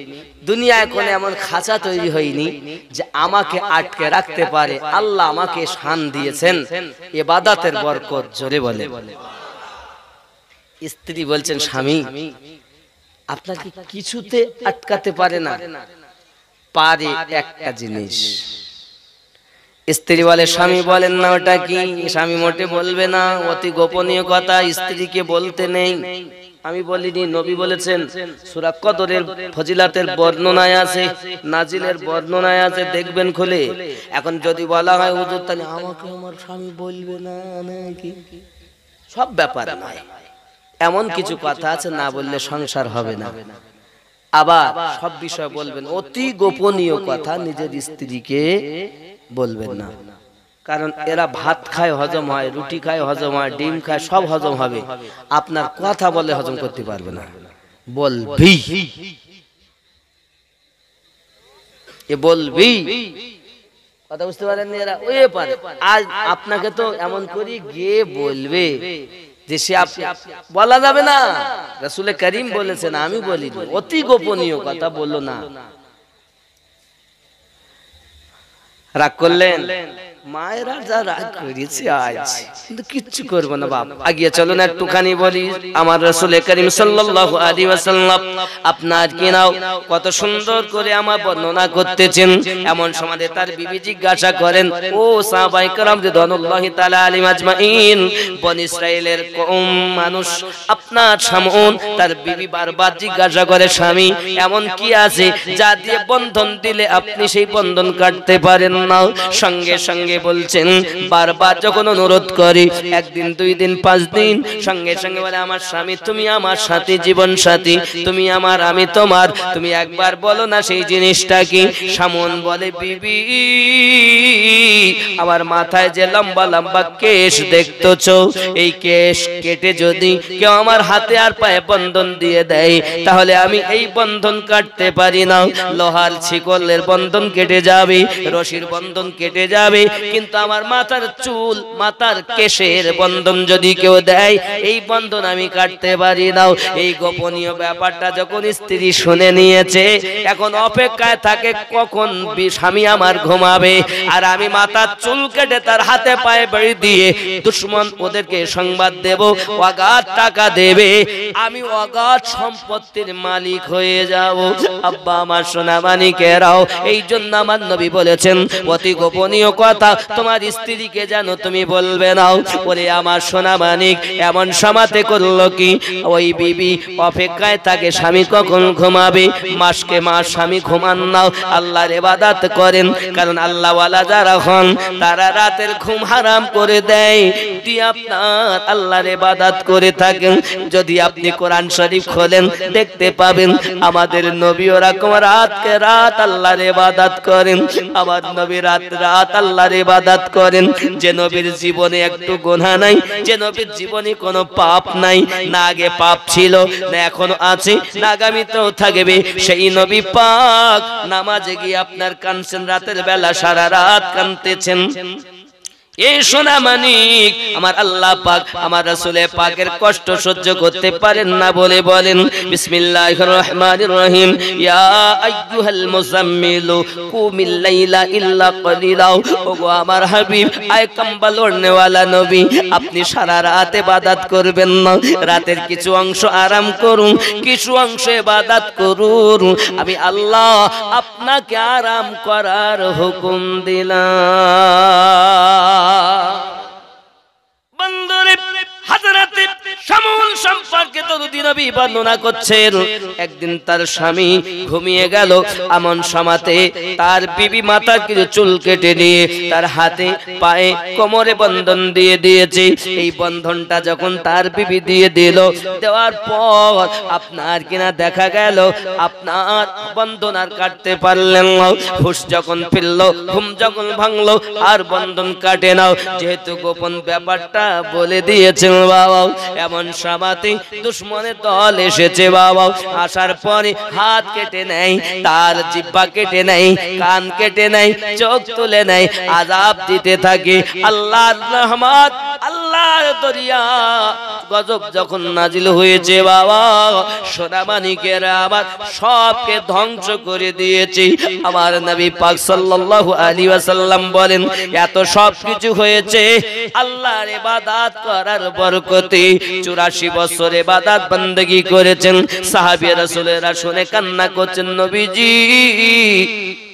দুনিয়ায় কোনো এমন খাঁচা তৈরি হয়নি যে আমাকে আটকে রাখতে পারে। আল্লাহ আমাকে শান দিয়েছেন ইবাদতের বরকত। জোরে বলে। স্ত্রী বলছেন, স্বামী আপনাকে কিছুতে আটকাতে পারে না, পারে একটা জিনিস। স্ত্রী বলে, স্বামী বলেন না ওটা কি? স্বামী মোটে বলবে না, অতি গোপনীয় কথা, স্ত্রীকে বলতে নেই। আমি বলিনি, নবী বলেছেন। সূরা কদরের ফজিলাতের বর্ণনায় আছে, নাজিলের বর্ণনায় আছে, দেখবেন খুলে। এখন যদি বলা হয় হুজুর তাহলে আমাকে আমার স্বামী বলবে না নাকি, সব ব্যাপার নয়, এমন কিছু কথা আছে না বললে সংসার হবে না। আবার সব বিষয় বলবেন, অতি গোপনীয় কথা নিজের স্ত্রীকে বলবেন না, কারণ এরা ভাত খায় হজম হয়, রুটি খায় হজম হয়, ডিম খায়, সব হজম হবে, আপনার কথা বলে হজম করতে পারবে না। বলবি, এ বলবি, কথা বুঝতে পারেননি এরা? ওই পারে আজ আপনাকে তো এমন করি গিয়ে বলবে যে সে বলা যাবে না। রাসূল করিম বলেছেন, আমি বলি অতি গোপনীয় কথা বললো না। রাগ করলেন? মায়েরা যা রাগ করেছে আজ, কিন্তু কিচ্ছু করবো না বাপ। আগিয়ে চলো না একটুখানি বলি, আমার রাসূল করিম সাল্লাল্লাহু আলাইহি ওয়াসাল্লাম আপনার কি নাও কত সুন্দর করে আমার বর্ণনা করতেছেন। এমন সময় তার বিবি জিজ্ঞাসা করেন, ও সাহাবায়ে কেরাম রিদওয়ানুল্লাহি তাআলা আলাইহিম আজমাইন, বনি ইসরাইলের কওম মানুষ আপনার সামুন। তার বিবি বারবার জিজ্ঞাসা করে, স্বামী এমন কি আছে যা দিয়ে বন্ধন দিলে আপনি সেই বন্ধন কাটতে পারেন না? সঙ্গে সঙ্গে বলছেন, বারবার যখন অনুরোধ করি, একদিন, 2 দিন, 5 দিন, সঙ্গে সঙ্গে বলে, আমার স্বামী তুমি আমার সাথী, জীবন সাথী, তুমি আমার, আমি তোমার, তুমি একবার বলো না সেই জিনিসটা কি? সামন বলে, বিবি আমার মাথায় যে লম্বা লম্বা কেশ দেখতেছো, এই কেশ কেটে যদি কেউ আমার হাতে আর পায়ে বন্ধন দিয়ে দেয়, তাহলে আমি এই বন্ধন কাটতে পারি না। লোহার শিকলের বন্ধন কেটে যাবে, রশির বন্ধন কেটে যাবে, কিন্তু আমার মাথার চুল মাথার কেশের বন্ধন যদি কেউ দেয় এই বন্ধন আমি কাটতে পারি না। এই গোপনীয় ব্যাপারটা যখন স্ত্রী শুনে নিয়েছে এখন অপেক্ষায় থাকে কখন স্বামী আমার ঘুমাবে আর আমি মাথার চুল কেটে তার হাতে পায়ে বাড়ি দিয়ে দুশমন ওদেরকে সংবাদ দেব, অগাধ টাকা দেবে, আমি অগাধ সম্পত্তির মালিক হয়ে যাব। আব্বা আমার সোনা মানিকেরাও, এই জন্য আমার নবী বলেছেন অতি গোপনীয় কথা তোমার স্ত্রীকে জানো তুমি বলবে না। ওরে আমার সোনা মানিক এমন সমাতে করলো কি ওই বিবি অপেক্ষায় থাকে স্বামী কখন ঘুমাবে, মাসকে মাস স্বামী ঘুমান নাও, আল্লাহর ইবাদত করেন, কারণ আল্লাহ ওয়ালা যারা হন তারা রাতের ঘুম হারাম করে দেয় দিয়ে আপনার আল্লাহর ইবাদত করে থাকেন। যদি আপনি কোরআন শরীফ খোলেন দেখতে পাবেন আমাদের নবী ওরকম রাতকে রাত আল্লাহর ইবাদত করেন। আমার নবী রাত রাত আল্লাহর ইবাদত করেন। যে নবীর জীবনে একটু গুনাহ নাই, যে নবীর জীবনে কোনো পাপ নাই, না আগে পাপ ছিল না এখনো আছে না আগামীতেও থাকবে, সেই নবী পাক নামাজে গিয়ে আপনার কাঁদছেন, রাতের বেলা সারা রাত কাঁদতেছেন। এই সোনা মানিক আমার আল্লাহ পাক আমার রাসূলের পাকের কষ্ট সহ্য করতে পারেন না বলে বলেন বিসমিল্লাহির রহমানির রহিম ইয়া আইয়ুহাল মুজাম্মিলু কুমিল লাইলা ইল্লা কলিলা। ওগো আমার হাবিব আয় কম্বল ওড়নেওয়ালা নবী, আপনি সারা রাত ইবাদত করবেন না, রাতের কিছু অংশ আরাম করুন, কিছু অংশ ইবাদত করুন। আমি আল্লাহ আপনাকে আরাম করার হুকুম দিলাম। বন্ধুরে হযরতে শামুল সম্পর্কে দরুদ নবী বর্ণনা করছেন একদিন তার স্বামী ঘুমিয়ে গেল, এমন সমাতে তার বিবি মাথার কিছু চুল কেটে নিয়ে তার হাতে পায়ে কোমরে বন্ধন দিয়ে দিয়েছে। এই বন্ধনটা যখন তার বিবি দিয়ে দিল, দেওয়ার পর আপনার কিনা দেখা গেল আপনার বন্ধন আর কাটতে পারলেন না। হুশ যখন ফিরল, ঘুম যখন ভাঙলো আর বন্ধন কাটে নাও, যেহেতু গোপন ব্যাপারটা বলে দিয়েছেন বাবা। এমন সমাতে দুশমনের দল এসেছে বাবা, আসার পরে হাত কেটে নেয়, তার জিহ্বা কেটে নেয়, কান কেটে নেয়, চোখ তুলে নেয়, আযাব দিতে থাকে। আল্লাহর রহমত আল্লাহর দরিয়া গজব যখন নাজিল হয়েছে বাবা, সোনা মানিকের আবার সবকে ধ্বংস করে দিয়েছে। আমার নবী পাক সাল্লাল্লাহু আলাইহি ওয়াসাল্লাম বলেন এত সব কিছু হয়েছে আল্লাহর ইবাদত করার বরকতে। 84 বছর ইবাদত বندگی করেছেন সাহাবী রাসূলেরা শুনে কান্না করছেন, নবীজি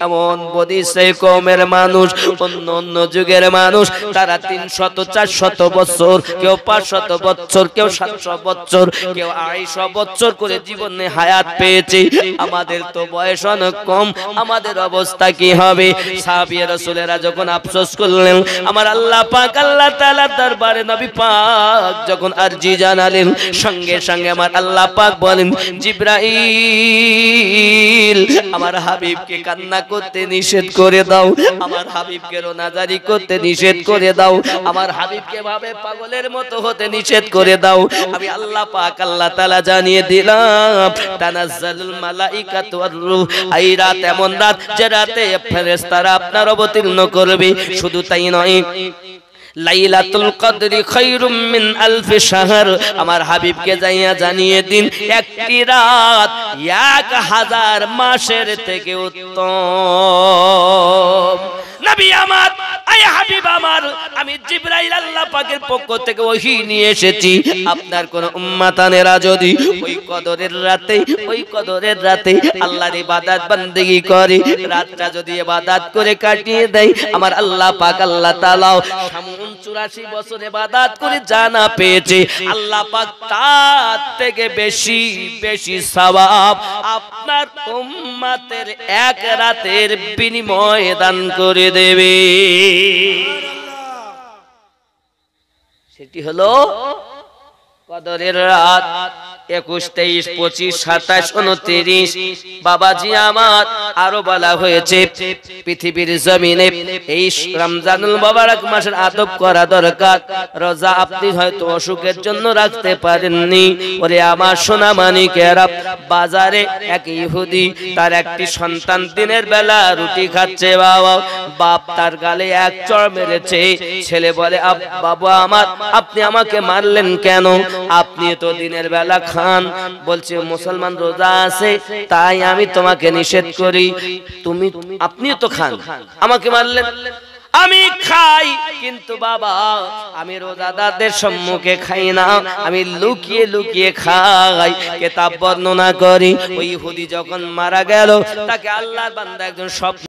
এমন বনি ইসরাঈল কওমের মানুষ, অন্য অন্য যুগের মানুষ, তারা 300 400 বছর, কেউ 500 বছর, কেউ 700 বছর, কেউ 250 বছর করে জীবনে হায়াত পেয়েছে। আমাদের তো বয়স অনেক কম, আমাদের অবস্থা কি হবে? সাহাবী রাসূলেরা যখন আফসোস করলেন, আমার আল্লাহ পাক আল্লাহ তাআলার দরবারে নবী পাক যখন আরজি জানালেন, সঙ্গে সঙ্গে আমার আল্লাহ পাক বলেন জিবরাইল আমার হাবিবকে কান্না করতে নিষেধ করে দাও, আমার হাবিবকে রোনাজারি করতে নিষেধ করে দাও, আমার হাবিবকে ভাবে পাগলের মতো হতে নিষেধ করে দাও। আমি আল্লাহ পাক আল্লাহ তাআলা জানিয়ে দিলাম তানাজ্জালুল মালাইকাতু ওয়ার রূহ, এই রাত এমন রাত যে রাতে ফেরেশতারা আপনার অবতীর্ণ করবে। শুধু তাই নয়, লাইলাতুল কদরি খায়রুম মিন আলফি শাহর, আমার হাবিবকে যাইয়া জানিয়ে দিন একটি রাত 1000 মাসের থেকে উত্তম। নবী আমার, আয় হাবিব আমার, আমি জিবরাইল আল্লাহ পাকের পক্ষ থেকে ওহী নিয়ে এসেছি। আপনার কোন উম্মতানেরা যদি ওই কদরের রাতে আল্লাহর ইবাদত বندگی করে, রাতটা যদি ইবাদত করে কাটিয়ে দেয়, আমার আল্লাহ পাক আল্লাহ তাআলা 84 বছর ইবাদত করে জানা পেয়েছে, আল্লাহ পাক তার থেকে বেশি বেশি সওয়াব আপনার উম্মতের এক রাতের বিনিময়ে দান করে দেবে। সেটি হলো কদরের রাত। 21, 23, 25, 27, 29 বাবাজি আমার আরো বলা হয়েছে পৃথিবীর জমিনে এই রমজানুল মুবারক মাসের আদব করা দরকার। রোজা আপনি হয়তো অসুখের জন্য রাখতে পারেননি, ওরে আমার সোনা মানিকেরা, বাজারে এক ইহুদি তার একটি সন্তান দিনের বেলা রুটি খাচ্ছে, বাপ তার গালে এক চড় মেরেছে। ছেলে বলে বাবা আমার, আপনি আমাকে মারলেন কেন? আপনি তো দিনের বেলা খান। বলছে মুসলমান রোজা আছে তাই আমি তোমাকে নিষেধ করি, আপনিও তো খান, আমাকে মারলেন। আমি খাই কিন্তু বাবা আমি রোজাদারদের সম্মুখে খাই না, আমি লুকিয়ে লুকিয়ে খাই। কিতাব বর্ণনা করি ওই ইহুদি যখন মারা গেল তাকে আল্লাহর বান্দা একজন স্বপ্ন